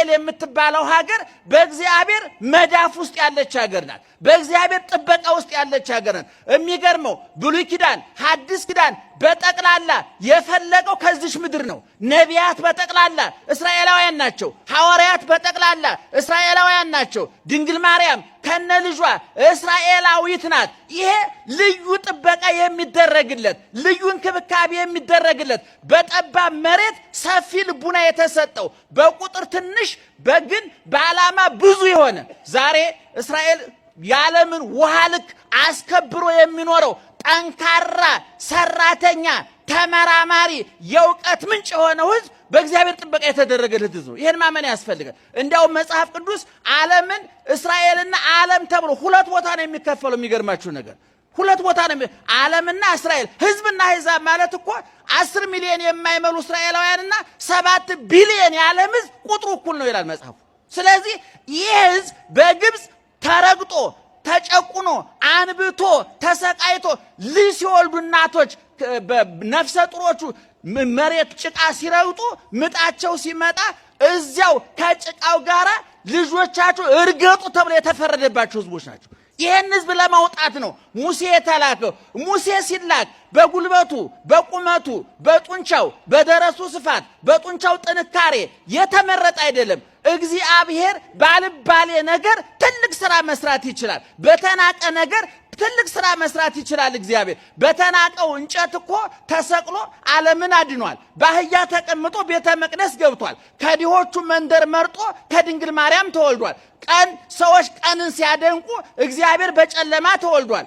እስራኤል የምትባለው ሀገር በእግዚአብሔር መዳፍ ውስጥ ያለች ሀገር ናት። በእግዚአብሔር ጥበቃ ውስጥ ያለች ሀገር ናት። የሚገርመው ብሉይ ኪዳን ሐዲስ ኪዳን በጠቅላላ የፈለቀው ከዚች ምድር ነው። ነቢያት በጠቅላላ እስራኤላውያን ናቸው። ሐዋርያት በጠቅላላ እስራኤላውያን ናቸው። ድንግል ማርያም ከነ ልጇ እስራኤላዊት ናት። ይሄ ልዩ ጥበቃ የሚደረግለት ልዩ እንክብካቤ የሚደረግለት በጠባብ መሬት ሰፊ ልቡና የተሰጠው በቁጥር ትንሽ በግን በዓላማ ብዙ የሆነ ዛሬ እስራኤል የዓለምን ውሃ ልክ አስከብሮ የሚኖረው ጠንካራ ሰራተኛ ተመራማሪ የእውቀት ምንጭ የሆነው ሕዝብ በእግዚአብሔር ጥበቃ የተደረገለት ሕዝብ ነው። ይሄን ማመን ያስፈልጋል። እንዲያውም መጽሐፍ ቅዱስ ዓለምን እስራኤልና ዓለም ተብሎ ሁለት ቦታ ነው የሚከፈለው። የሚገርማችሁ ነገር ሁለት ቦታ ነው። ዓለምና እስራኤል ሕዝብና አሕዛብ ማለት እኮ 10 ሚሊዮን የማይመሉ እስራኤላውያንና 7 ቢሊዮን የዓለም ሕዝብ ቁጥሩ እኩል ነው ይላል መጽሐፉ። ስለዚህ ይህ ሕዝብ በግብፅ ተረግጦ ተጨቁኖ አንብቶ ተሰቃይቶ ልጅ ሲወልዱ እናቶች ነፍሰ ጡሮቹ መሬት ጭቃ ሲረግጡ ምጣቸው ሲመጣ እዚያው ከጭቃው ጋራ ልጆቻቸው እርገጡ ተብሎ የተፈረደባቸው ህዝቦች ናቸው። ይሄን ህዝብ ለማውጣት ነው ሙሴ የተላከው። ሙሴ ሲላክ በጉልበቱ በቁመቱ በጡንቻው በደረሱ ስፋት በጡንቻው ጥንካሬ የተመረጠ አይደለም። እግዚአብሔር ባልባሌ ነገር ትልቅ ስራ መስራት ይችላል። በተናቀ ነገር ትልቅ ስራ መስራት ይችላል። እግዚአብሔር በተናቀው እንጨት እኮ ተሰቅሎ ዓለምን አድኗል። በአህያ ተቀምጦ ቤተ መቅደስ ገብቷል። ከድሆቹ መንደር መርጦ ከድንግል ማርያም ተወልዷል። ቀን ሰዎች ቀንን ሲያደንቁ እግዚአብሔር በጨለማ ተወልዷል።